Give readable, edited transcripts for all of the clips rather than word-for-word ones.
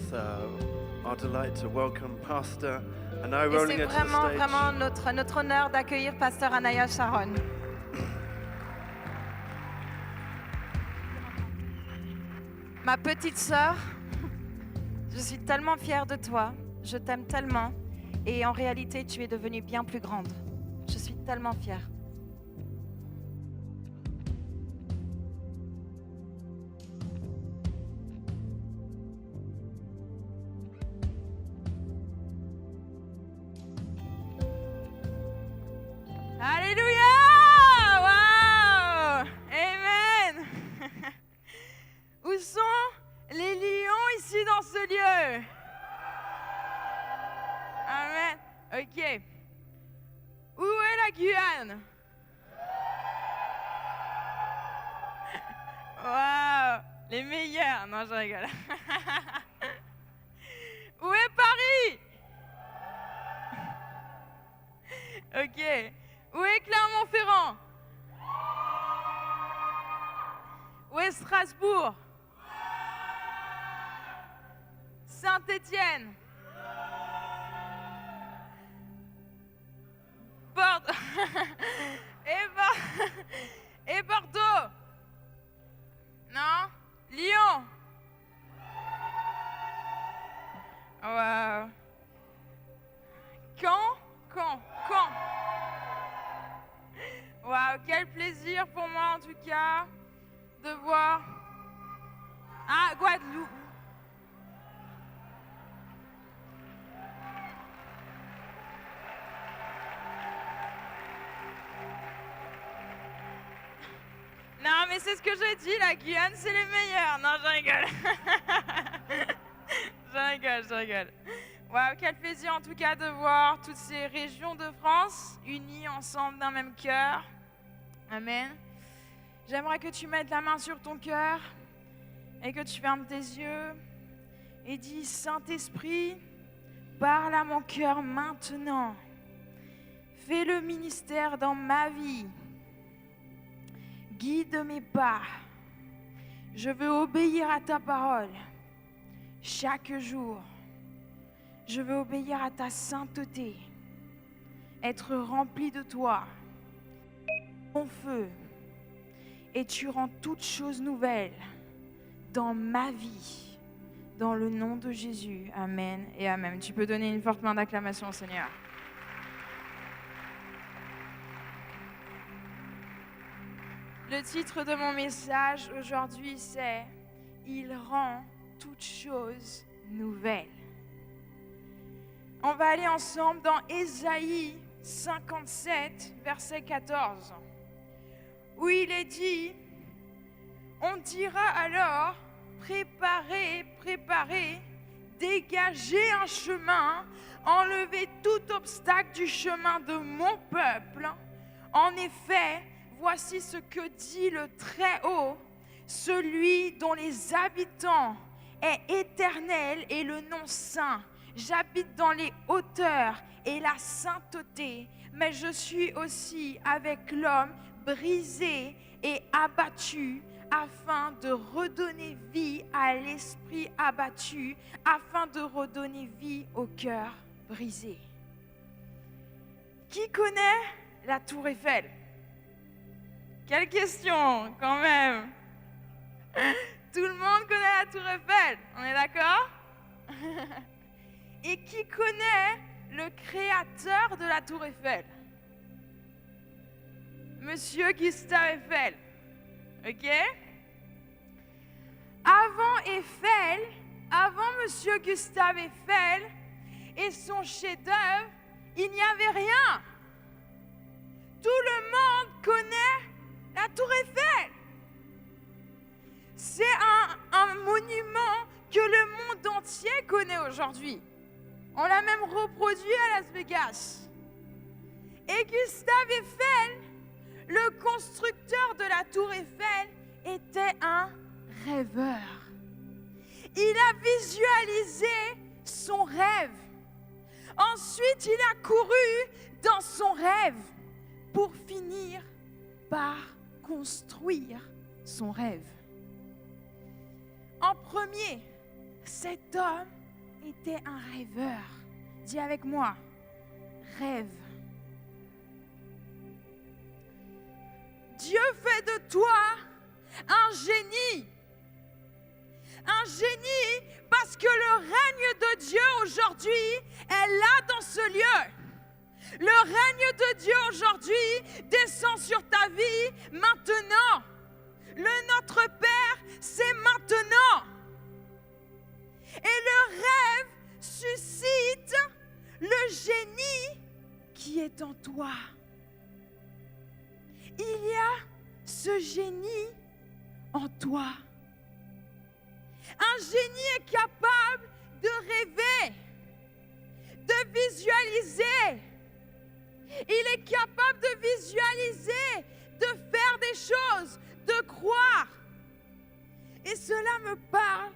It's our delight to welcome Pastor Anaya Et c'est Rollinger to the vraiment, stage. vraiment notre honneur d'accueillir Pasteur Anaya Sharon. Ma petite sœur, je suis tellement fière de toi, je t'aime tellement et en réalité tu es devenue bien plus grande. Je suis tellement fière. Alléluia! Wow! Amen! Où sont les lions ici dans ce lieu? Amen. Ok. Où est la Guyane? Wow! Les meilleurs. Non, je rigole. Où est Paris? Ok. Où est Clermont-Ferrand? Où est Strasbourg? Saint-Étienne? Bordeaux? Et Bordeaux? Non? Lyon? Wow. Quand? Waouh, quel plaisir pour moi en tout cas de voir. Ah, Guadeloupe. Non, mais c'est ce que j'ai dit, la Guyane, c'est les meilleurs. Non, je rigole. Je rigole. Waouh, quel plaisir en tout cas de voir toutes ces régions de France unies ensemble d'un même cœur. Amen. J'aimerais que tu mettes la main sur ton cœur et que tu fermes tes yeux et dis: Saint-Esprit, parle à mon cœur maintenant. Fais le ministère dans ma vie. Guide mes pas. Je veux obéir à ta parole chaque jour. Je veux obéir à ta sainteté, être rempli de toi, ton feu, et tu rends toutes choses nouvelles dans ma vie, dans le nom de Jésus. Amen et amen. Tu peux donner une forte main d'acclamation au Seigneur. Le titre de mon message aujourd'hui, c'est « Il rend toutes choses nouvelles ». On va aller ensemble dans Ésaïe 57, verset 14, où il est dit: on dira alors, préparez, préparez, dégagez un chemin, enlevez tout obstacle du chemin de mon peuple. En effet, voici ce que dit le Très-Haut, celui dont les habitants est éternel et le nom saint. J'habite dans les hauteurs et la sainteté, mais je suis aussi avec l'homme brisé et abattu, afin de redonner vie à l'esprit abattu, afin de redonner vie au cœur brisé. Qui connaît la Tour Eiffel? Quelle question, quand même! Tout le monde connaît la Tour Eiffel, on est d'accord? Et qui connaît le créateur de la Tour Eiffel? Monsieur Gustave Eiffel. Ok? Avant Monsieur Gustave Eiffel et son chef-d'œuvre, il n'y avait rien. Tout le monde connaît la Tour Eiffel. C'est un monument que le monde entier connaît aujourd'hui. On l'a même reproduit à Las Vegas. Et Gustave Eiffel, le constructeur de la Tour Eiffel, était un rêveur. Il a visualisé son rêve. Ensuite, il a couru dans son rêve pour finir par construire son rêve. En premier, cet homme était un rêveur. Dis avec moi, rêve. Dieu fait de toi un génie. Un génie parce que le règne de Dieu aujourd'hui est là dans ce lieu. Le règne de Dieu aujourd'hui descend sur ta vie maintenant. Notre Père, c'est maintenant. Et le rêve suscite le génie qui est en toi. Il y a ce génie en toi. Un génie est capable de rêver, de visualiser. Il est capable de visualiser, de faire des choses, de croire. Et cela me parle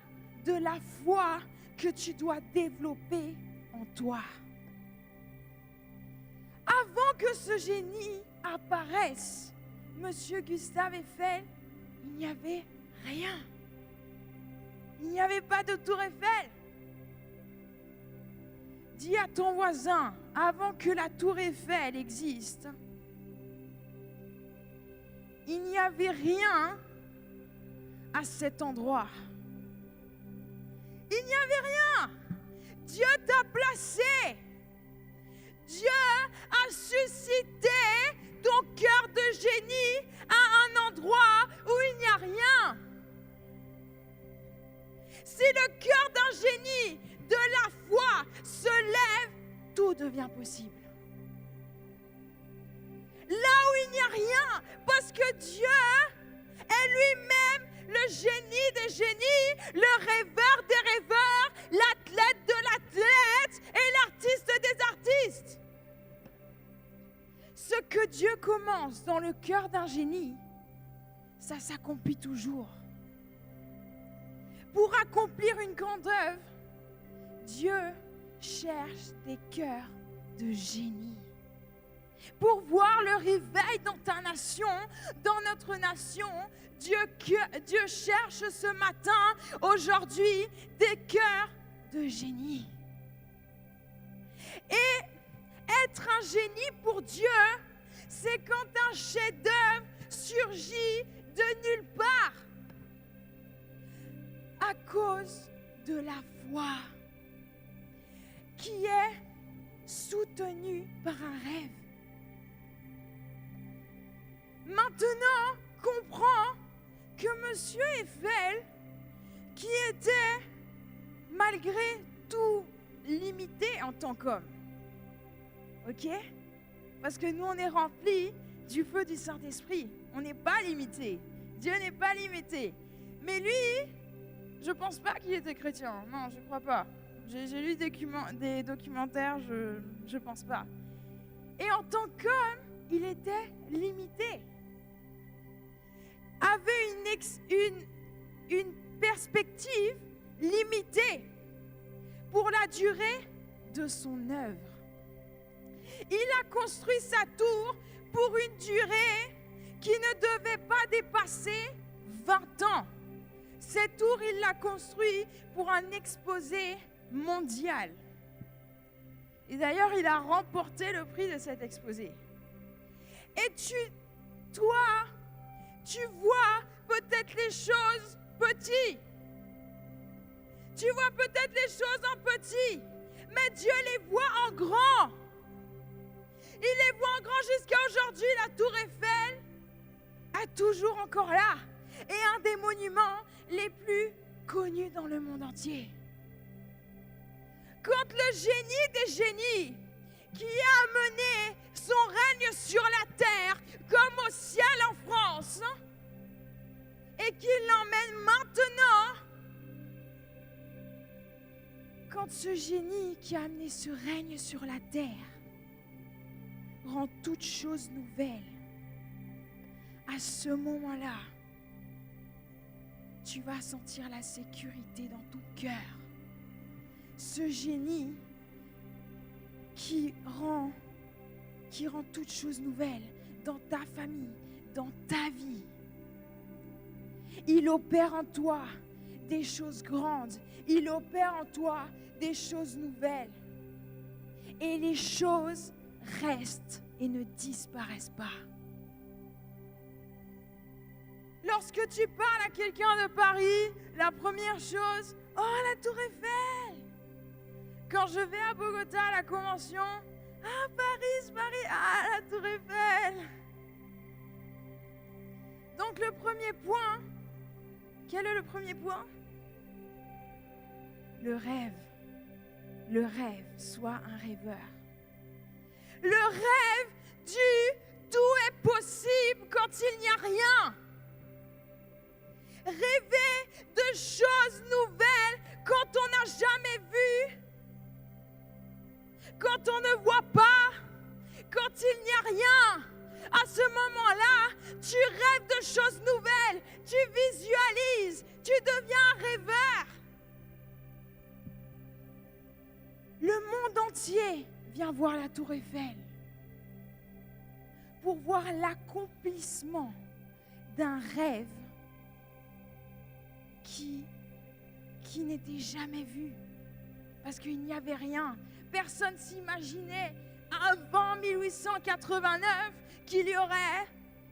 de la foi que tu dois développer en toi. Avant que ce génie apparaisse, Monsieur Gustave Eiffel, il n'y avait rien. Il n'y avait pas de tour Eiffel. Dis à ton voisin, avant que la tour Eiffel existe, il n'y avait rien à cet endroit. Il n'y avait rien. Dieu t'a placé. Dieu a suscité ton cœur de génie à un endroit où il n'y a rien. Si le cœur d'un génie de la foi se lève, tout devient possible. Là où il n'y a rien, parce que Dieu est lui-même le génie des génies, le rêveur des rêveurs, l'athlète de l'athlète et l'artiste des artistes. Ce que Dieu commence dans le cœur d'un génie, ça s'accomplit toujours. Pour accomplir une grande œuvre, Dieu cherche des cœurs de génie. Pour voir le réveil dans ta nation, dans notre nation, Dieu cherche ce matin, aujourd'hui, des cœurs de génie. Et être un génie pour Dieu, c'est quand un chef-d'œuvre surgit de nulle part à cause de la foi qui est soutenue par un rêve. Maintenant, comprends que Monsieur Eiffel, qui était malgré tout limité en tant qu'homme, ok? Parce que nous, on est remplis du feu du Saint-Esprit. On n'est pas limité. Dieu n'est pas limité. Mais lui, je ne pense pas qu'il était chrétien. Non, je ne crois pas. J'ai lu des documentaires, je ne pense pas. Et en tant qu'homme, il était limité. Avait une perspective limitée pour la durée de son œuvre. Il a construit sa tour pour une durée qui ne devait pas dépasser 20 ans. Cette tour, il l'a construite pour un exposé mondial. Et d'ailleurs, il a remporté le prix de cet exposé. Et toi, tu vois peut-être les choses petites. Tu vois peut-être les choses en petit, mais Dieu les voit en grand. Il les voit en grand jusqu'à aujourd'hui. La tour Eiffel est toujours encore là et un des monuments les plus connus dans le monde entier. Quand le génie des génies qui a amené son règne sur la terre comme au ciel en France et qui l'emmène maintenant, quand ce génie qui a amené ce règne sur la terre rend toutes choses nouvelles, à ce moment-là, tu vas sentir la sécurité dans ton cœur. Ce génie qui rend toutes choses nouvelles dans ta famille, dans ta vie. Il opère en toi des choses grandes. Il opère en toi des choses nouvelles. Et les choses restent et ne disparaissent pas. Lorsque tu parles à quelqu'un de Paris, la première chose, oh la Tour Eiffel. Quand je vais à Bogota à la convention, ah Paris, ah la Tour Eiffel. Donc le premier point, quel est le premier point? Le rêve. Le rêve, sois un rêveur. Le rêve du tout est possible quand il n'y a rien. Rêver de choses nouvelles quand on n'a jamais vu, quand on ne voit pas, quand il n'y a rien. À ce moment-là, tu rêves de choses nouvelles, tu visualises, tu deviens un rêveur. Le monde entier vient voir la Tour Eiffel pour voir l'accomplissement d'un rêve qui n'était jamais vu. Parce qu'il n'y avait rien. Personne s'imaginait avant 1889 qu'il y aurait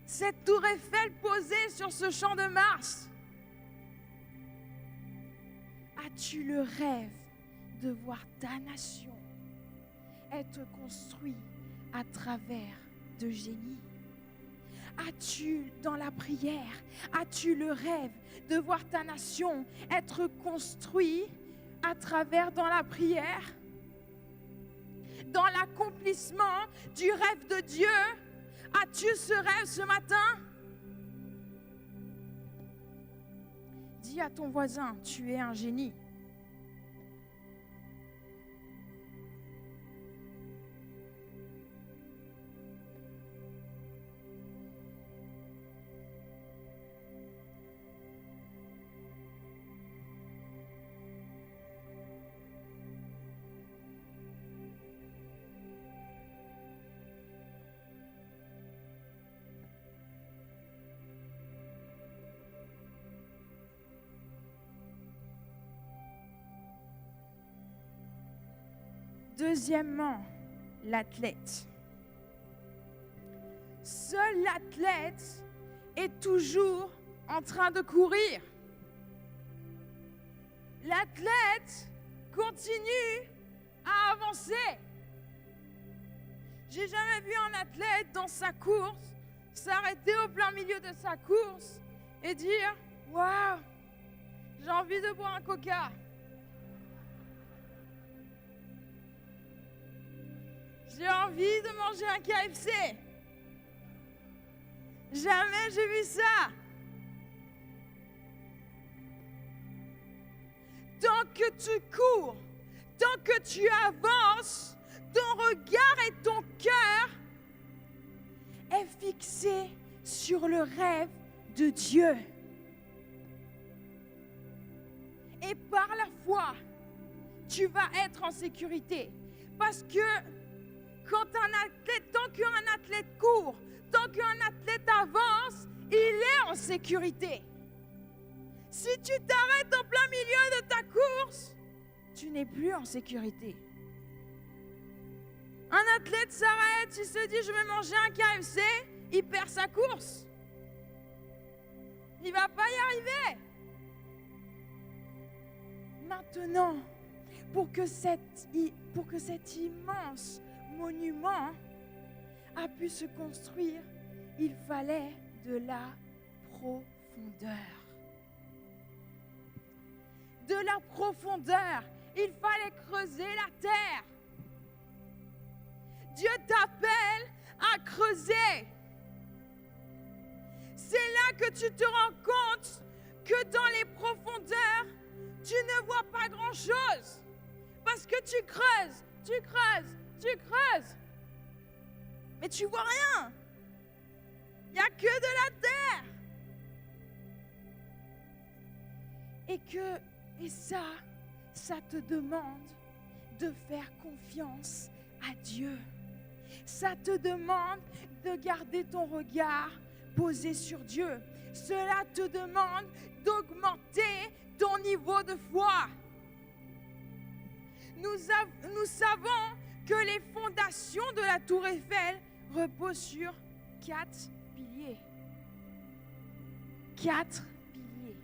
cette Tour Eiffel posée sur ce champ de Mars. As-tu le rêve de voir ta nation être construite à travers de génies? As-tu dans la prière, as-tu le rêve de voir ta nation être construite à travers dans la prière? Dans l'accomplissement du rêve de Dieu, as-tu ce rêve ce matin? Dis à ton voisin, tu es un génie. Deuxièmement, l'athlète. Seul l'athlète est toujours en train de courir. L'athlète continue à avancer. J'ai jamais vu un athlète dans sa course s'arrêter au plein milieu de sa course et dire « Waouh, j'ai envie de boire un coca ». J'ai envie de manger un KFC. Jamais j'ai vu ça. Tant que tu cours, tant que tu avances, ton regard et ton cœur est fixé sur le rêve de Dieu. Et par la foi, tu vas être en sécurité. Parce que tant qu'un athlète court, tant qu'un athlète avance, il est en sécurité. Si tu t'arrêtes en plein milieu de ta course, tu n'es plus en sécurité. Un athlète s'arrête, il se dit je vais manger un KFC, il perd sa course. Il ne va pas y arriver. Maintenant, pour que cet immense monument a pu se construire, il fallait de la profondeur. De la profondeur, il fallait creuser la terre. Dieu t'appelle à creuser. C'est là que tu te rends compte que dans les profondeurs, tu ne vois pas grand-chose. Parce que tu creuses, mais tu vois rien. Il n'y a que de la terre. Et ça te demande de faire confiance à Dieu. Ça te demande de garder ton regard posé sur Dieu. Cela te demande d'augmenter ton niveau de foi. Nous savons que les fondations de la tour Eiffel reposent sur 4 piliers. 4 piliers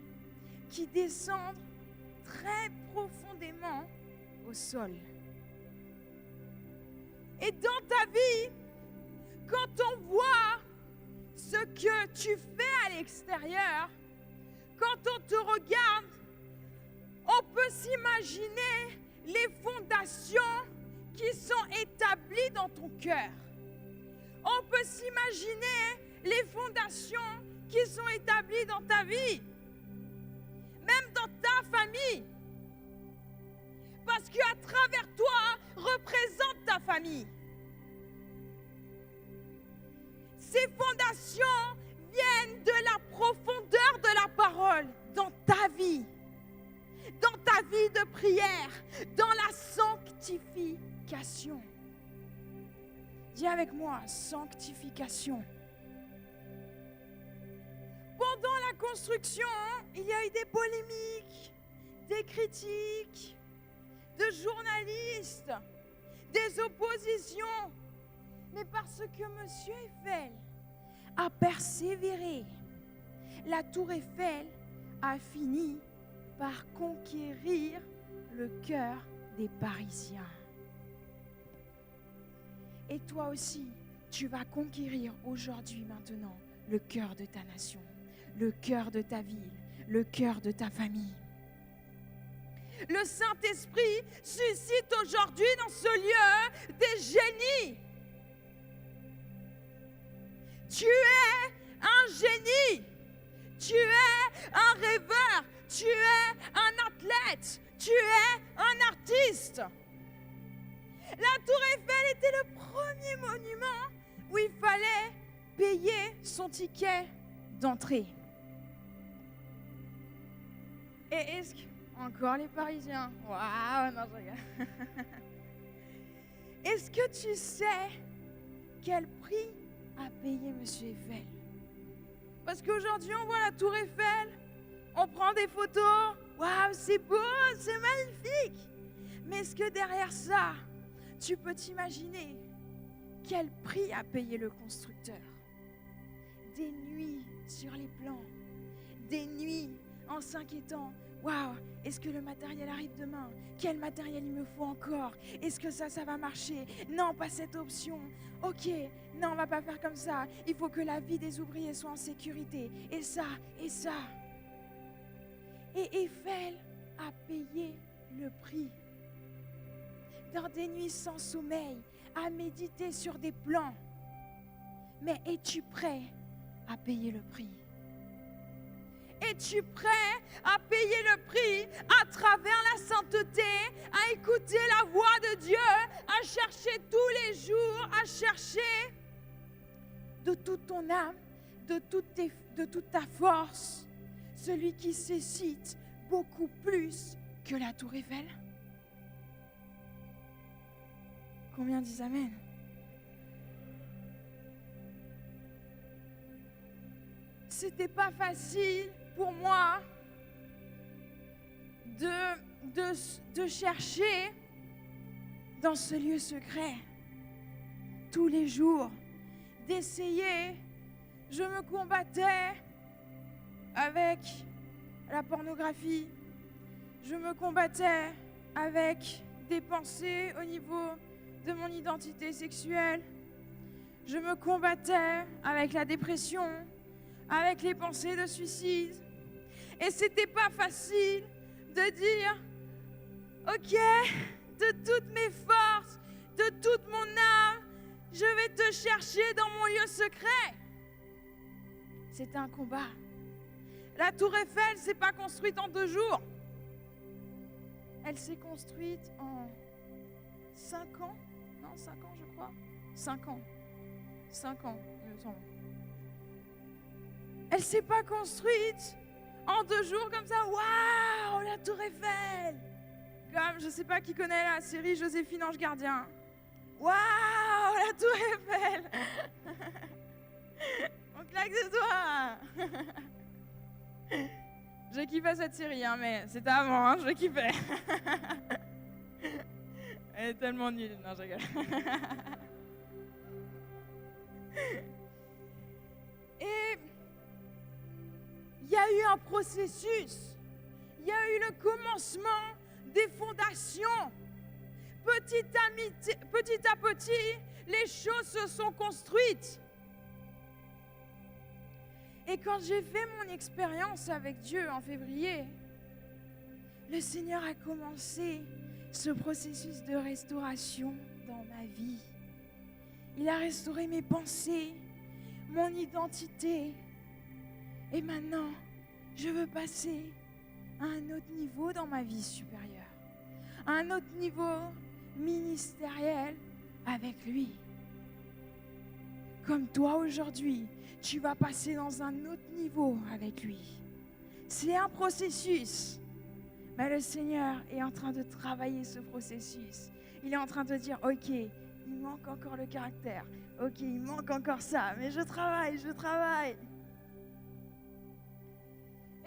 qui descendent très profondément au sol. Et dans ta vie, quand on voit ce que tu fais à l'extérieur, quand on te regarde, on peut s'imaginer les fondations qui sont établies dans ton cœur. On peut s'imaginer les fondations qui sont établies dans ta vie, même dans ta famille. Parce qu'à travers toi, représente ta famille. Ces fondations viennent de la profondeur de la parole dans ta vie de prière, dans la sanctification. Dis avec moi, sanctification. Pendant la construction, il y a eu des polémiques, des critiques, de journalistes, des oppositions. Mais parce que M. Eiffel a persévéré, la tour Eiffel a fini par conquérir le cœur des Parisiens. Et toi aussi, tu vas conquérir aujourd'hui, maintenant, le cœur de ta nation, le cœur de ta ville, le cœur de ta famille. Le Saint-Esprit suscite aujourd'hui dans ce lieu des génies. Tu es un génie. Tu es un rêveur. Tu es un athlète. Tu es un artiste. La tour Eiffel était le premier monument où il fallait payer son ticket d'entrée. Et est-ce que... Encore les Parisiens. Waouh, non, je regarde. Est-ce que tu sais quel prix a payé M. Eiffel? Parce qu'aujourd'hui, on voit la tour Eiffel, on prend des photos. Waouh, c'est beau, c'est magnifique. Mais est-ce que derrière ça, tu peux t'imaginer quel prix a payé le constructeur? Des nuits sur les plans, des nuits en s'inquiétant. Waouh, est-ce que le matériel arrive demain? Quel matériel il me faut encore? Est-ce que ça va marcher? Non, pas cette option. Ok, non, on va pas faire comme ça. Il faut que la vie des ouvriers soit en sécurité. Et ça, et ça. Et Eiffel a payé le prix. Dans des nuits sans sommeil, à méditer sur des plans. Mais es-tu prêt à payer le prix? Es-tu prêt à payer le prix à travers la sainteté, à écouter la voix de Dieu, à chercher tous les jours, à chercher de toute ton âme, de toute ta force, celui qui suscite beaucoup plus que la tour Eiffel? Combien disent Amen? C'était pas facile pour moi de chercher dans ce lieu secret tous les jours, d'essayer. Je me combattais avec la pornographie, je me combattais avec des pensées au niveau de mon identité sexuelle, je me combattais avec la dépression, avec les pensées de suicide. Et c'était pas facile de dire ok, de toutes mes forces, de toute mon âme, je vais te chercher dans mon lieu secret. C'était un combat. La tour Eiffel s'est pas construite en 2 jours. Elle s'est construite en 5 ans. Non, 5 ans je crois. 5 ans. 5 ans, il me semble. Elle ne s'est pas construite en 2 jours comme ça. Waouh, la tour Eiffel! Comme, je ne sais pas qui connaît la série Joséphine Ange Gardien. Waouh, la tour Eiffel! On claque des doigts! Je J'ai kiffé cette série, hein, mais c'était avant, hein, je kiffais. Elle est tellement nulle. Non, je rigole. Et il y a eu un processus. Il y a eu le commencement des fondations. Petit à petit, les choses se sont construites. Et quand j'ai fait mon expérience avec Dieu en février, le Seigneur a commencé ce processus de restauration dans ma vie. Il a restauré mes pensées, mon identité. Et maintenant, je veux passer à un autre niveau dans ma vie supérieure, à un autre niveau ministériel avec lui. Comme toi aujourd'hui, tu vas passer dans un autre niveau avec lui. C'est un processus, mais le Seigneur est en train de travailler ce processus. Il est en train de dire, ok, il manque encore le caractère. Ok, il manque encore ça, mais je travaille.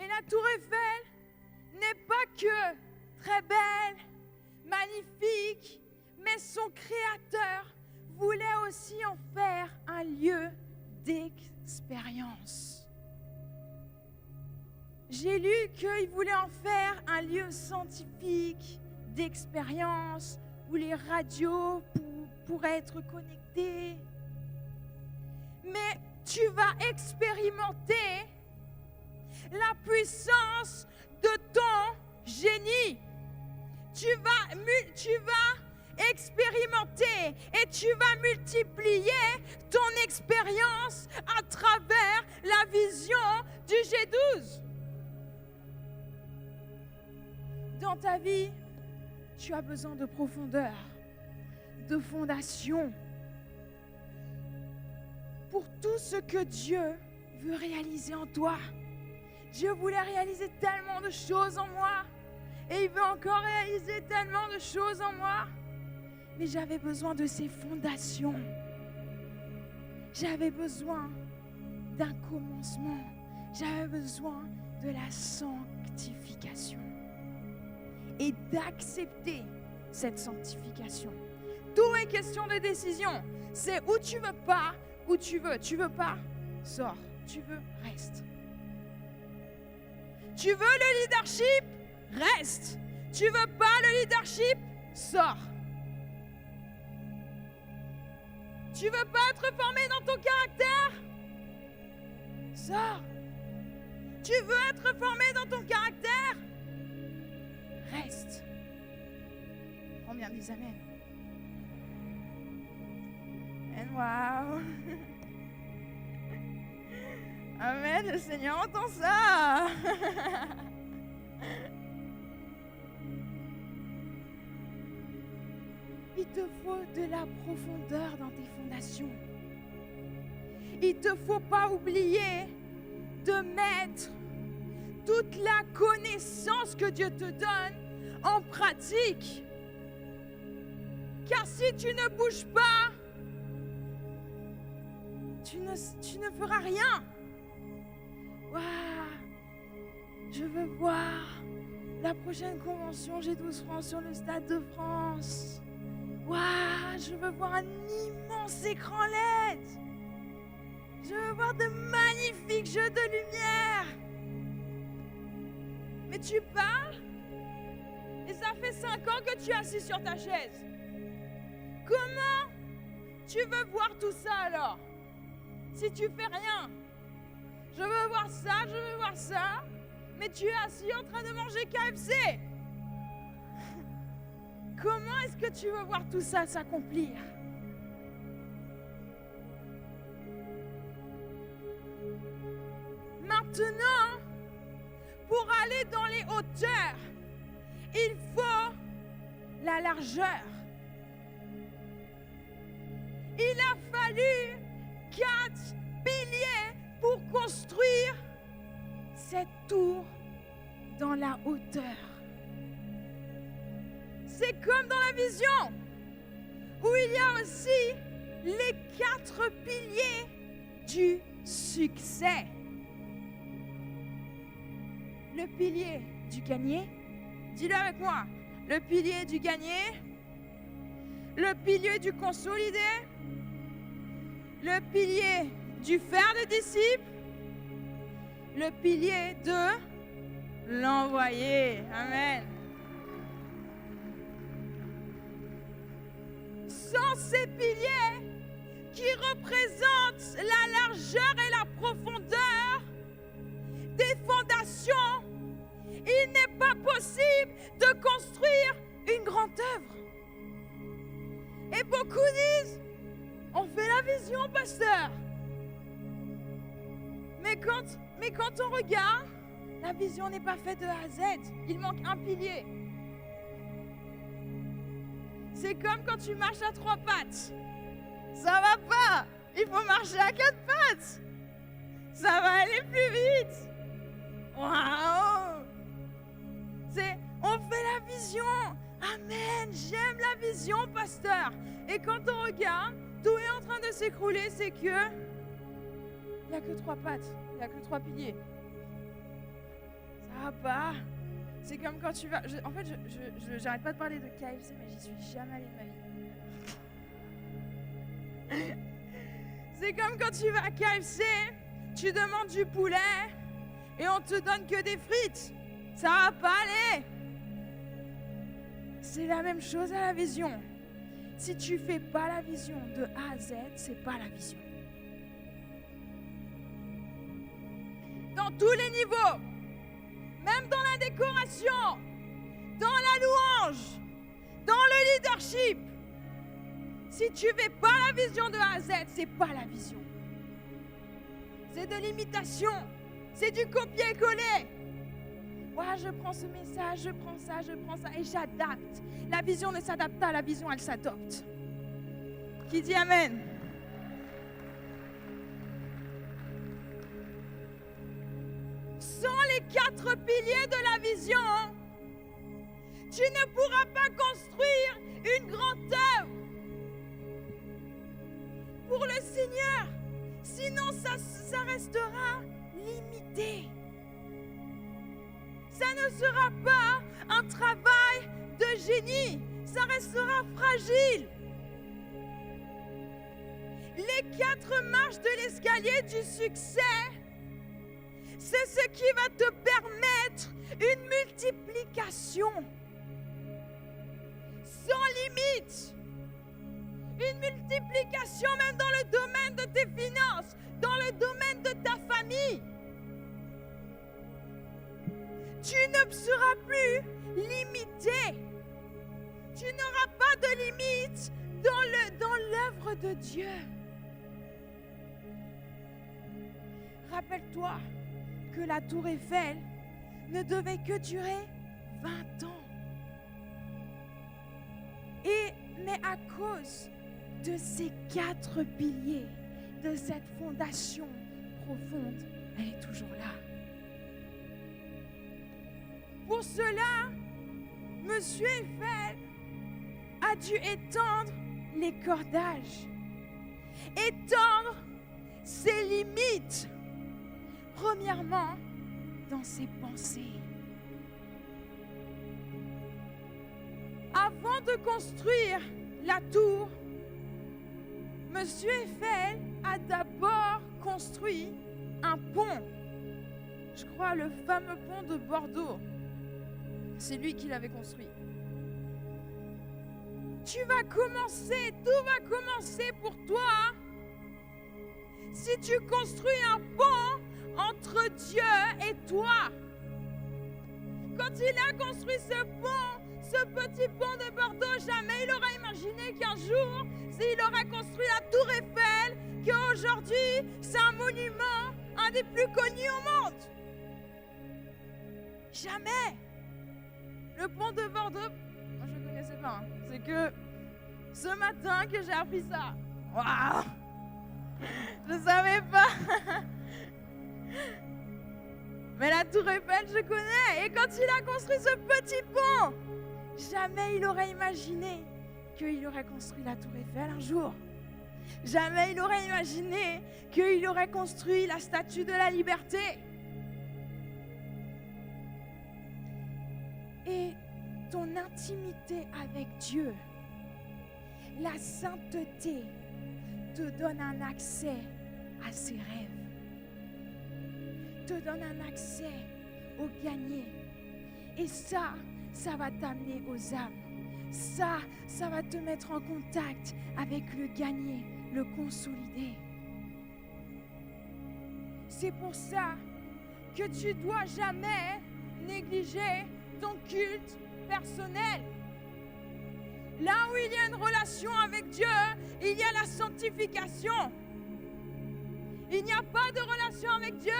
Et la tour Eiffel n'est pas que très belle, magnifique, mais son créateur voulait aussi en faire un lieu d'expérience. J'ai lu qu'il voulait en faire un lieu scientifique, d'expérience, où les radios pourraient être connectées. Mais tu vas expérimenter la puissance de ton génie. Tu vas expérimenter et tu vas multiplier ton expérience à travers la vision du G12. Dans ta vie, tu as besoin de profondeur, de fondation pour tout ce que Dieu veut réaliser en toi. Dieu voulait réaliser tellement de choses en moi et il veut encore réaliser tellement de choses en moi. Mais j'avais besoin de ces fondations. J'avais besoin d'un commencement. J'avais besoin de la sanctification et d'accepter cette sanctification. Tout est question de décision. C'est où tu veux pas, où tu veux. Tu veux pas, sors. Tu veux, reste. Tu veux le leadership, reste. Tu veux pas le leadership, sors. Tu veux pas être formé dans ton caractère, sors. Tu veux être formé dans ton caractère, reste. Combien disent amen? And wow. Amen, le Seigneur entend ça. Il te faut de la profondeur dans tes fondations. Il ne te faut pas oublier de mettre toute la connaissance que Dieu te donne en pratique. Car si tu ne bouges pas, tu ne feras rien. Waouh, je veux voir la prochaine convention G12 France sur le Stade de France. Waouh, je veux voir un immense écran LED. Je veux voir de magnifiques jeux de lumière. Mais tu parles et ça fait 5 ans que tu es assis sur ta chaise. Comment tu veux voir tout ça alors? Si tu fais rien. Je veux voir ça, mais tu es assis en train de manger KFC. Comment est-ce que tu veux voir tout ça s'accomplir? Maintenant, pour aller dans les hauteurs, il faut la largeur. Il a fallu 4 piliers pour construire cette tour dans la hauteur. C'est comme dans la vision, où il y a aussi les 4 piliers du succès. le pilier du gagné. Dis-le avec moi. Le pilier du gagné. Le pilier du consolidé. Le pilier du faire des disciples. Le pilier de l'envoyer. Amen. Sans ces piliers qui représentent la largeur et la profondeur des fondations, il n'est pas possible de construire une grande œuvre. Et beaucoup disent, on fait la vision, pasteur. Mais quand on regarde, la vision n'est pas faite de A à Z. Il manque un pilier. C'est comme quand tu marches à 3 pattes. Ça va pas. Il faut marcher à 4 pattes. Ça va aller plus vite. Waouh! On fait la vision. Amen. J'aime la vision, pasteur. Et quand on regarde, tout est en train de s'écrouler, c'est que il n'y a que 3 pattes. Il n'y a que 3 piliers. Ça va pas. C'est comme quand tu vas... j'arrête pas de parler de KFC, mais j'y suis jamais allée de ma vie. C'est comme quand tu vas à KFC, tu demandes du poulet et on te donne que des frites. Ça va pas aller. C'est la même chose à la vision. Si tu fais pas la vision de A à Z, c'est pas la vision. Dans tous les niveaux, même dans la décoration, dans la louange, dans le leadership, si tu ne fais pas la vision de A à Z, c'est pas la vision. C'est de l'imitation, c'est du copier-coller. Ouais, je prends ce message, je prends ça et j'adapte. La vision ne s'adapte pas, la vision elle s'adopte. Qui dit Amen? Sans les 4 piliers de la vision, tu ne pourras pas construire une grande œuvre pour le Seigneur. Sinon, ça restera limité. Ça ne sera pas un travail de génie. Ça restera fragile. Les 4 marches de l'escalier du succès, c'est ce qui va te permettre une multiplication sans limite. Une multiplication même dans le domaine de tes finances, dans le domaine de ta famille. Tu ne seras plus limité. Tu n'auras pas de limite dans l'œuvre de Dieu. Rappelle-toi que la tour Eiffel ne devait que durer 20 ans. Mais à cause de ces 4 piliers, de cette fondation profonde, elle est toujours là. Pour cela, Monsieur Eiffel a dû étendre les cordages, étendre ses limites. Premièrement, dans ses pensées. Avant de construire la tour, Monsieur Eiffel a d'abord construit un pont. Je crois le fameux pont de Bordeaux. C'est lui qui l'avait construit. Tu vas commencer, tout va commencer pour toi. Si tu construis un pont entre Dieu et toi. Quand il a construit ce pont, ce petit pont de Bordeaux, jamais il aurait imaginé qu'un jour, s'il aurait construit la tour Eiffel, qu'aujourd'hui, c'est un monument, un des plus connus au monde. Jamais. Le pont de Bordeaux, moi je ne connaissais pas. C'est que ce matin que j'ai appris ça. Waouh! Je ne savais pas. Mais la tour Eiffel, je connais. Et quand il a construit ce petit pont, jamais il aurait imaginé qu'il aurait construit la tour Eiffel un jour. Jamais il aurait imaginé qu'il aurait construit la statue de la liberté. Et ton intimité avec Dieu, la sainteté te donne un accès à ses rêves, te donne un accès au gagné. Et ça va t'amener aux âmes. Ça va te mettre en contact avec le gagné, le consolidé. C'est pour ça que tu ne dois jamais négliger ton culte personnel. Là où il y a une relation avec Dieu, il y a la sanctification. Il n'y a pas de relation avec Dieu.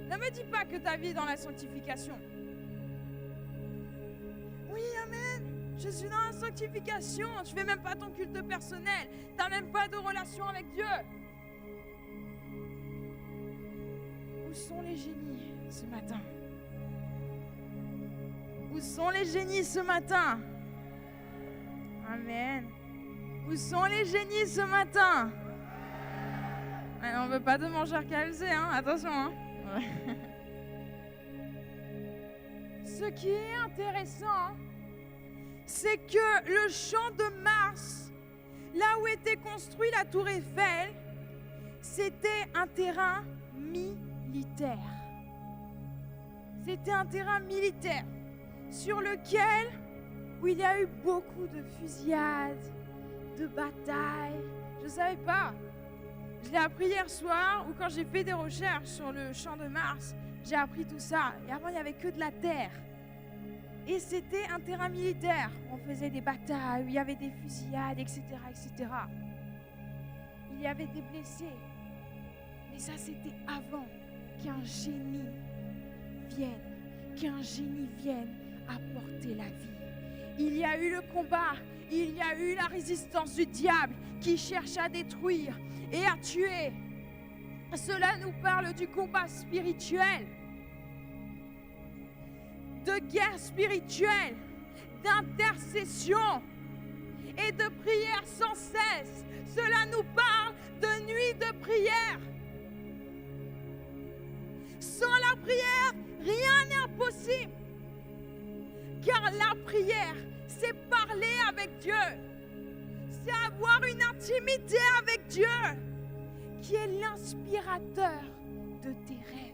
Ne me dis pas que ta vie est dans la sanctification. Oui, amen. Je suis dans la sanctification. Tu ne fais même pas ton culte personnel. Tu n'as même pas de relation avec Dieu. Où sont les génies ce matin? Où sont les génies ce matin? Amen. Où sont les génies ce matin? On ne veut pas de manger KFC, hein? Attention, hein? Ouais. Ce qui est intéressant, c'est que le champ de Mars, là où était construite la tour Eiffel, c'était un terrain militaire. C'était un terrain militaire sur lequel où il y a eu beaucoup de fusillades, de batailles. Je ne savais pas. Je l'ai appris hier soir ou quand j'ai fait des recherches sur le champ de Mars. J'ai appris tout ça. Et avant, il n'y avait que de la terre. Et c'était un terrain militaire. On faisait des batailles, où il y avait des fusillades, etc., etc. Il y avait des blessés. Mais ça, c'était avant qu'un génie vienne apporter la vie. Il y a eu le combat, il y a eu la résistance du diable qui cherche à détruire et à tuer. Cela nous parle du combat spirituel, de guerre spirituelle, d'intercession et de prière sans cesse. Cela nous parle de nuit de prière. Sans la prière, rien n'est impossible. Car la prière, c'est parler avec Dieu. C'est avoir une intimité avec Dieu qui est l'inspirateur de tes rêves.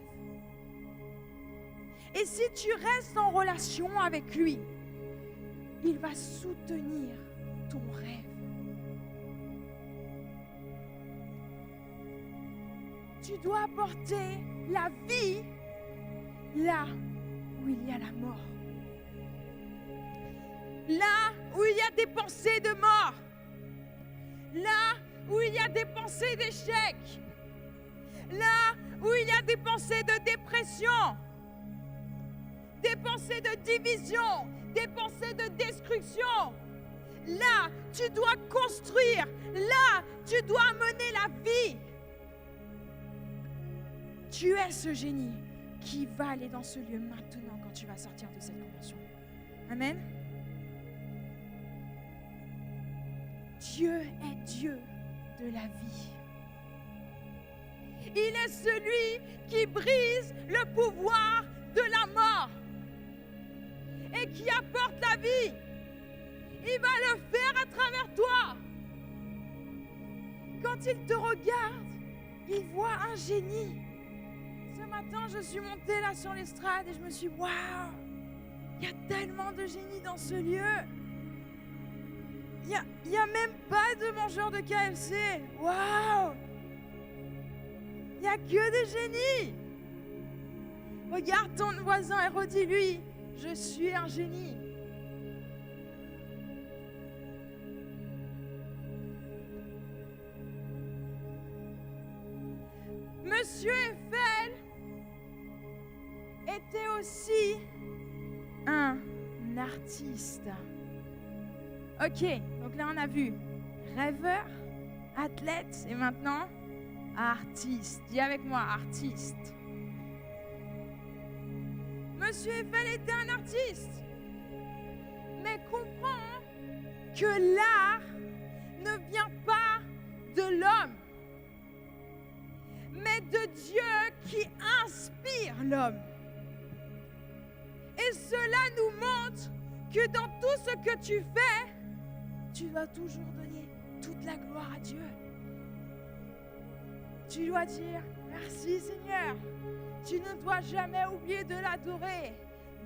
Et si tu restes en relation avec lui, il va soutenir ton rêve. Tu dois apporter la vie là où il y a la mort. Là où il y a des pensées de mort. Là où il y a des pensées d'échec. Là où il y a des pensées de dépression. Des pensées de division. Des pensées de destruction. Là, tu dois construire. Là, tu dois amener la vie. Tu es ce génie qui va aller dans ce lieu maintenant quand tu vas sortir de cette convention. Amen. Dieu est Dieu de la vie. Il est celui qui brise le pouvoir de la mort et qui apporte la vie. Il va le faire à travers toi. Quand il te regarde, il voit un génie. Ce matin, je suis montée là sur l'estrade et je me suis dit, waouh, il y a tellement de génies dans ce lieu. Il n'y a même pas de mangeurs de KFC. Waouh! Il n'y a que des génies. Regarde ton voisin et redis-lui, je suis un génie. Monsieur Eiffel était aussi un artiste. Ok, donc là on a vu rêveur, athlète et maintenant artiste. Dis avec moi, artiste. Monsieur Eiffel était un artiste. Mais comprends que l'art ne vient pas de l'homme, mais de Dieu qui inspire l'homme. Et Et cela nous montre que dans tout ce que tu fais, tu dois toujours donner toute la gloire à Dieu. Tu dois dire merci Seigneur. Tu ne dois jamais oublier de l'adorer,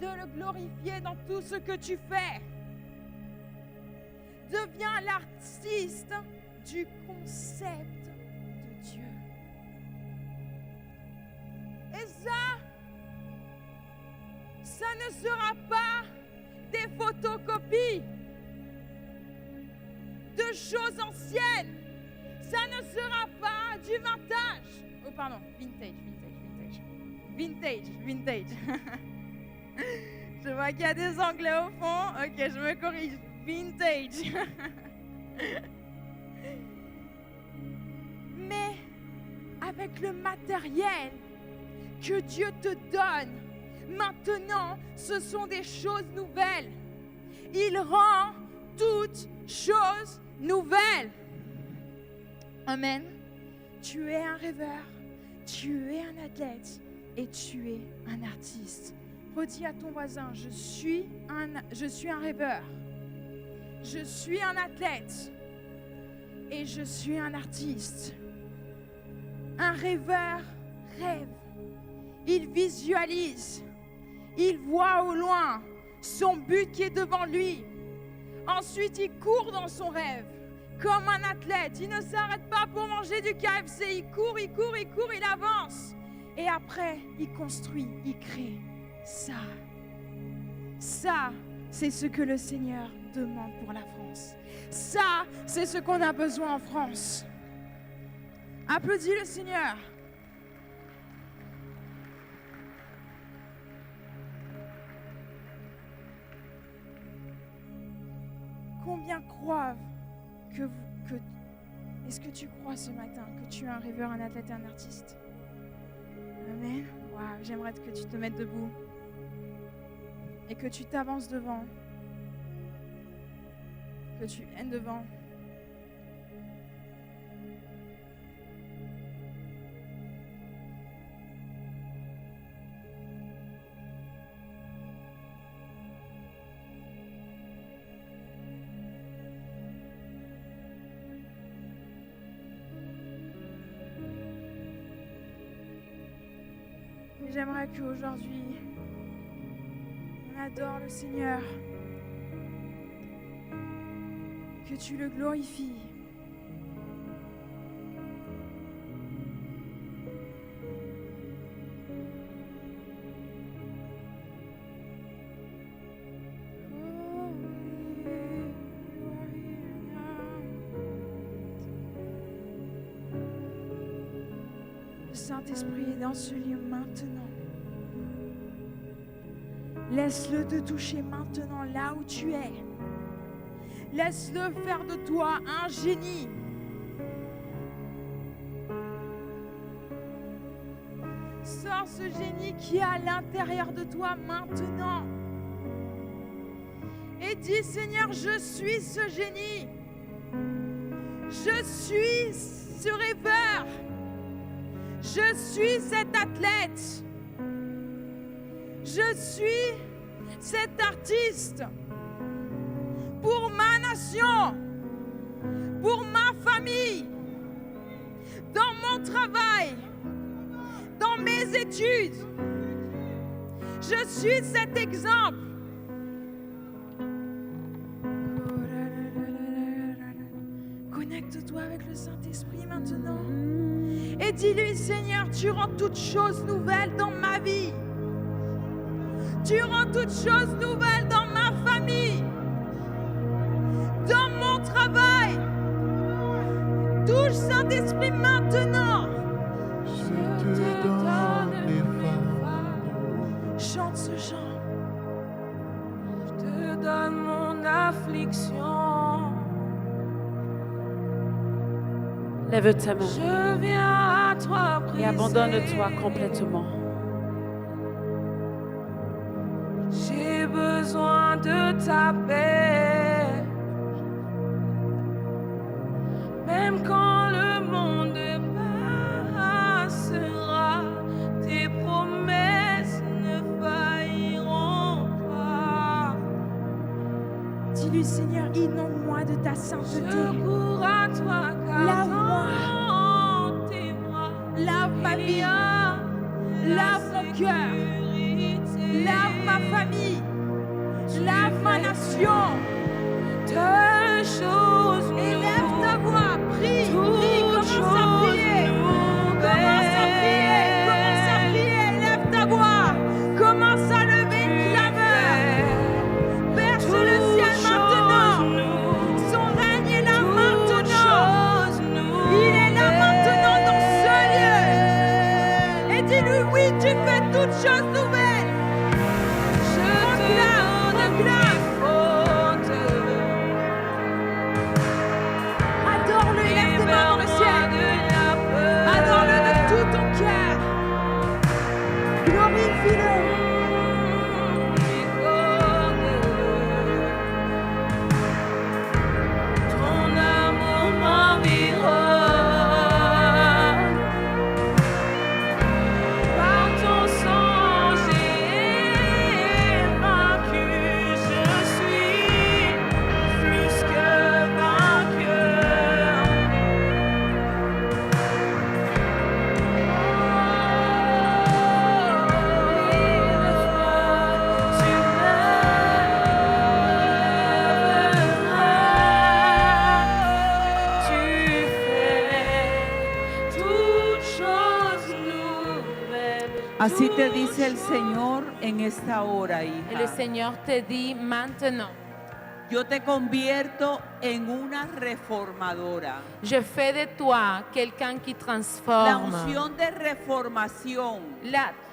de le glorifier dans tout ce que tu fais. Deviens l'artiste du concept de Dieu. Et ça ne sera pas des photocopies de choses anciennes. Ça ne sera pas du vintage. Oh pardon, vintage. Je vois qu'il y a des anglais au fond. Ok, je me corrige. Vintage. Mais avec le matériel que Dieu te donne, maintenant, ce sont des choses nouvelles. Il rend toutes choses nouvelles. Amen. Tu es un rêveur, tu es un athlète et tu es un artiste. Redis à ton voisin, je suis un rêveur, je suis un athlète et je suis un artiste. Un rêveur rêve, il visualise, il voit au loin son but qui est devant lui. Ensuite, il court dans son rêve. Comme un athlète, il ne s'arrête pas pour manger du KFC. Il court, il avance. Et après, il construit, il crée. Ça, c'est ce que le Seigneur demande pour la France. Ça, c'est ce qu'on a besoin en France. Applaudis le Seigneur. Combien croient est-ce que tu crois ce matin que tu es un rêveur, un athlète et un artiste? Amen. Wow, j'aimerais que tu te mettes debout et que tu t'avances devant, que tu viennes devant. J'aimerais qu'aujourd'hui, on adore le Seigneur, que tu le glorifies. Le Saint-Esprit est dans ce lieu maintenant. Laisse-le te toucher maintenant là où tu es. Laisse-le faire de toi un génie. Sors ce génie qui est à l'intérieur de toi maintenant. Et dis, Seigneur, je suis ce génie. Je suis ce rêveur. Je suis cet athlète. Je suis cet artiste pour ma nation, pour ma famille, dans mon travail, dans mes études. Je suis cet exemple. Connecte-toi avec le Saint-Esprit maintenant et dis-lui, Seigneur, tu rends toutes choses nouvelles dans ma vie. Tu rends toutes choses nouvelles dans ma famille, dans mon travail. Touche Saint-Esprit maintenant. Je te donne mes fardeaux. Chante ce chant. Je te donne mon affliction. Lève ta main Je viens à toi briser. et abandonne-toi complètement. J'ai besoin de ta paix. Même quand le monde passera, tes promesses ne failliront Dis-lui, Seigneur, inonde-moi de ta sainteté. Je cours à toi car Lave-moi. dans tes bras, Lave ma il y vie. a Lave la mon cœur. sécurité. Lave ma famille. Lave ma nation. De choses Élève ta voix. Prie. Toutes Prie. Commence à prier. Commence à prier. Commence à prier. Élève ta voix. Commence à lever une clameur. Berce le ciel maintenant. Son règne est là maintenant. Il est là maintenant dans ce lieu. Et dis-lui, oui, tu fais toutes choses nouvelles. Adore-le, élève tes mains dans le ciel. Adore-le de tout ton cœur. Glorifie-le. Ton amour m'environne. Par ton sang, j'ai vaincu. Je suis plus que vainqueur. Tu fais toutes choses nouvelles. Así te dice el Señor en esta hora, Et le hija. Seigneur te dit maintenant, Yo te convierto en una reformadora. je fais de toi quelqu'un qui La transforme. unción de reformación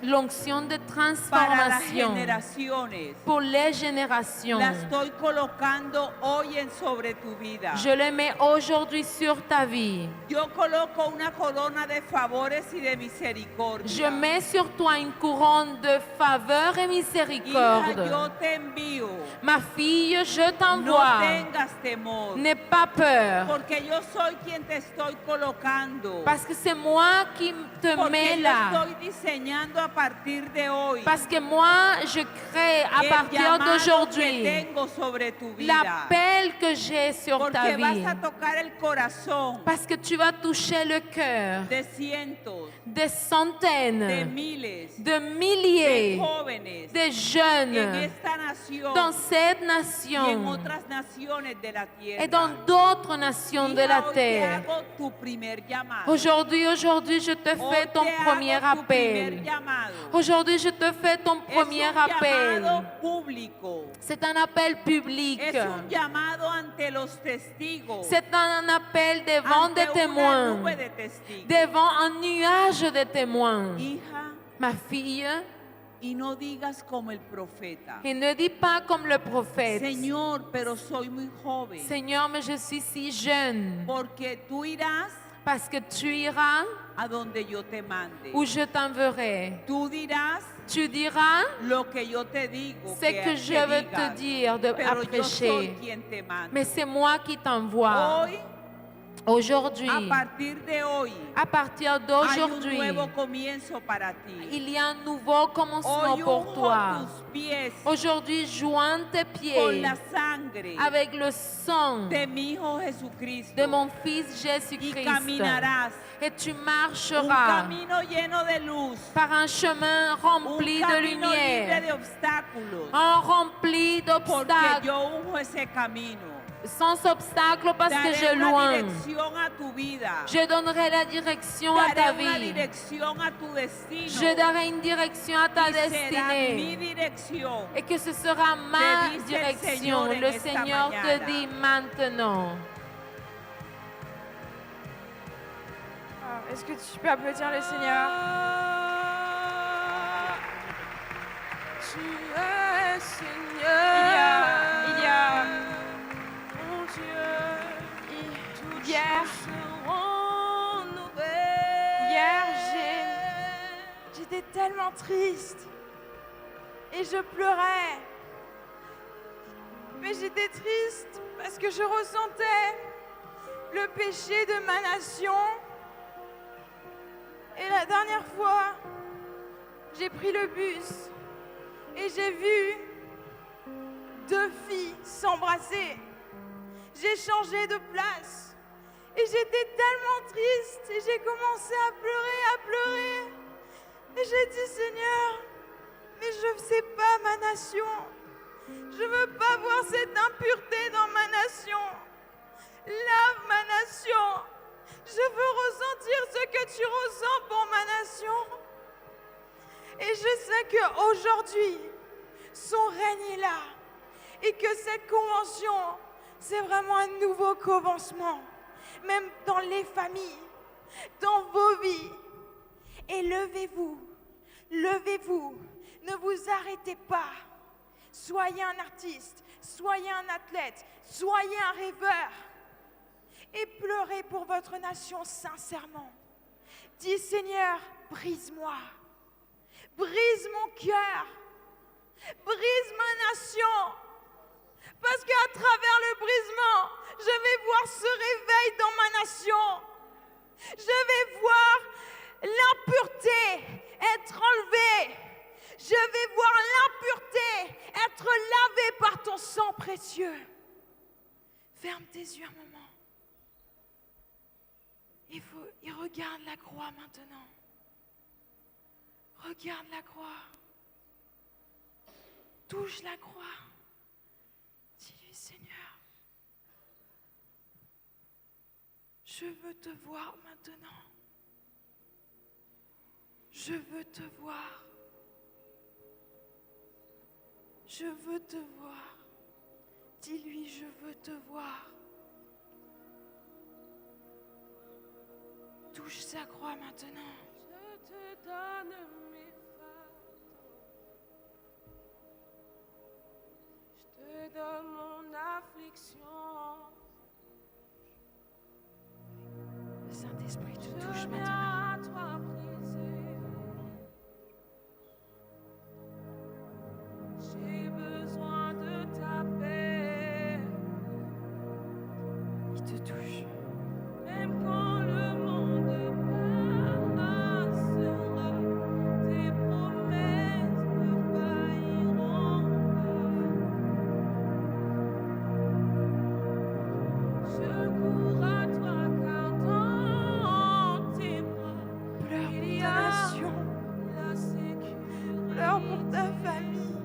L'onction de para las transformation generaciones pour les générations. la estoy colocando hoy en sobre tu vida. Je le mets aujourd'hui sur ta vie. Yo coloco una corona de favores y de misericordia. Je mets sur toi une couronne de faveur et Hija, miséricorde. yo te envío. Ma fille, je No t'envoie. tengas temor, N'aie pas peur. porque yo soy quien te estoy colocando. Parce que c'est moi qui te Porque mets yo là. estoy diseñando a partir de hoy Parce que moi, je crée à el partir llamado que d'aujourd'hui tengo sobre tu vida. l'appel que j'ai sur ta Porque vas vie. a tocar el corazón Parce que tu vas toucher le cœur de cientos, des de centaines, miles, de de milliers, jóvenes de en jeunes esta nación dans cette y en nation otras naciones de la tierra. et dans d'autres nations de Hija, la hoy te terre. hago tu primer llamado. Aujourd'hui, je te Hoy fais ton te premier hago tu primer appel. llamado. Aujourd'hui, je te fais ton Es premier un appel. llamado público. C'est un appel public. Es un llamado ante los testigos. C'est un appel devant Ante des una témoins, nube de testigos. devant un nuage de témoins. Hija, Ma fille, y no digas como el profeta. et ne dis pas comme le prophète, Señor, pero soy muy joven. Seigneur, mais je suis si jeune, Porque tú irás parce que tu iras a donde yo te mande. où je t'enverrai. Tú dirás Tu diras lo que yo te digo ce que je veux te digas, dire à pero yo soy prêcher. quien te manda. Mais c'est moi qui t'envoie. Hoy, Aujourd'hui, a partir de hoy, à partir hay un d'aujourd'hui, nuevo comienzo para ti. il y a un nouveau commencement Hoy pour unjo toi. tus pies Aujourd'hui, joins tes con pieds la sangre avec le sang de mi Hijo Jesucristo de mon Fils y Jésus-Christ. caminarás Et tu un marcheras camino lleno de luz, par un chemin un rempli de camino libre lumière, de obstáculos, rempli porque d'obstacles, yo unjo ese camino. sans obstacles parce que Daré je una loin. dirección a tu vida. Je donnerai la direction à ta Daré una vie. dirección a tu destino. Je donnerai une direction à ta y será mi destinée. dirección. Et que ce sera ma Te dice el direction. Señor en Le esta Seigneur te mañana. dit maintenant. Ah, est-ce que tu peux applaudir le Seigneur? Tu es Il y a mon Dieu. Toutes hier, choses seront nouvelles. hier, j'étais tellement triste et je pleurais. Mais j'étais triste parce que je ressentais le péché de ma nation. Et la dernière fois, j'ai pris le bus et j'ai vu 2 filles s'embrasser. J'ai changé de place. Et j'étais tellement triste. Et j'ai commencé à pleurer. Et j'ai dit, Seigneur, mais je ne sais pas ma nation. Je ne veux pas voir cette impureté dans ma nation. Lave ma nation. Je veux ressentir ce que tu ressens pour ma nation. Et je sais qu'aujourd'hui, son règne est là. Et que cette convention, c'est vraiment un nouveau commencement. Même dans les familles, dans vos vies. Et levez-vous, ne vous arrêtez pas. Soyez un artiste, soyez un athlète, soyez un rêveur. Et pleurez pour votre nation sincèrement. Dis, Seigneur, brise-moi. Brise mon cœur. Brise ma nation. Parce qu'à travers le brisement, je vais voir ce réveil dans ma nation. Je vais voir l'impureté être enlevée. Je vais voir l'impureté être lavée par ton sang précieux. Ferme tes yeux un moment. Et regarde la croix maintenant. Regarde la croix. Touche la croix. Dis-lui, Seigneur, je veux te voir maintenant. Je veux te voir. Je veux te voir. Dis-lui, je veux te voir. Touche sa croix maintenant. Je te donne mes fardeaux. Je te donne mon affliction. Le Saint-Esprit te Je touche viens maintenant. à toi briser. J'ai besoin de ta paix. Il te touche. Même quand le monde passera, tes promesses ne failliront pas. Je cours à toi car dans tes bras, Pleure pour il y ta a nation. la sécurité. Pleure pour ta famille.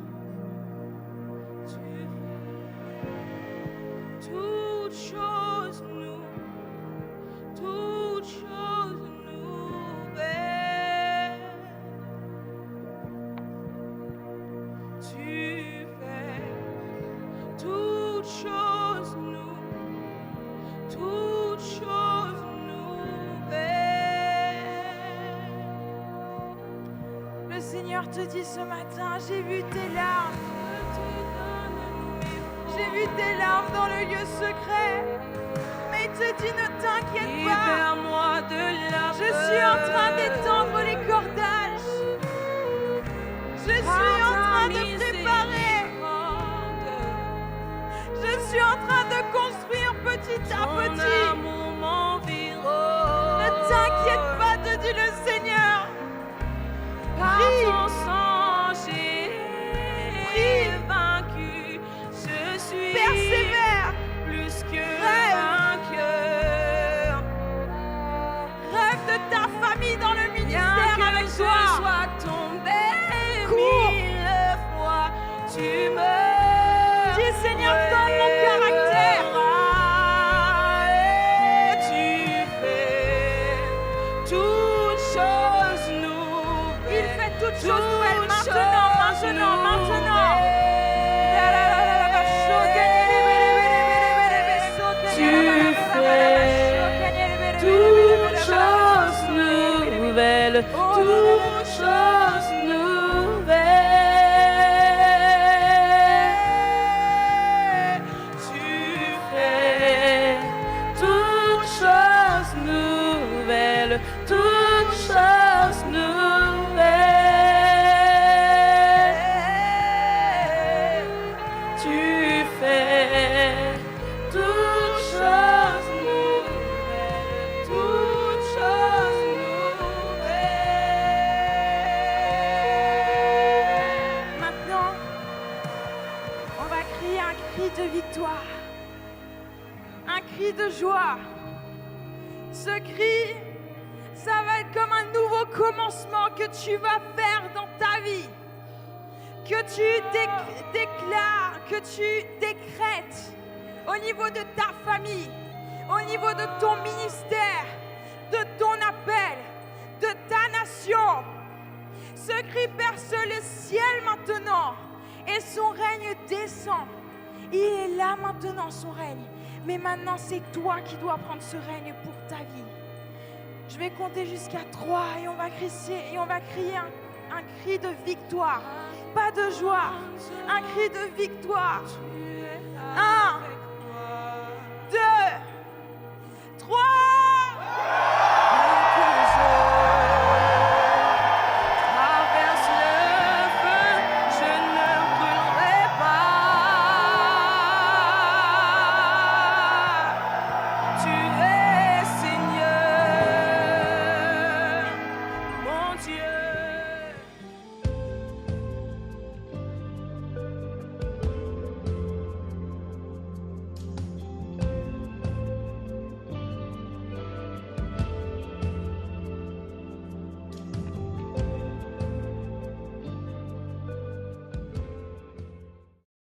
Tu fais toutes choses nouvelles, toutes choses nouvelles. Tu fais toutes choses nouvelles, toutes choses nouvelles. Le Seigneur te dit ce matin, j'ai vu tes larmes. J'ai vu tes larmes dans le lieu secret. Mais il te dit, ne t'inquiète pas. Libère-moi de la Je suis en train d'étendre les cordages. Je suis en train de préparer. Je suis en train de construire petit à petit. Ne t'inquiète pas, te dit le Seigneur. Prie. Prie. Vaincu, je suis Persévère. plus que Rêve. vainqueur. Rêve de ta famille dans le Bien ministère que avec je toi. sois tombé Cours. 1000 fois, tu me Dis, Seigneur, donne mon caractère. de victoire, un cri de joie. Ce cri, ça va être comme un nouveau commencement que tu vas faire dans ta vie. Que tu déclares, que tu décrètes au niveau de ta famille, au niveau de ton ministère, de ton appel, de ta nation. Ce cri perce le ciel maintenant et son règne descend. Il est là maintenant, son règne. Mais maintenant, c'est toi qui dois prendre ce règne pour ta vie. Je vais compter jusqu'à 3 et on va crier un cri de victoire. Pas de joie, un cri de victoire. 1,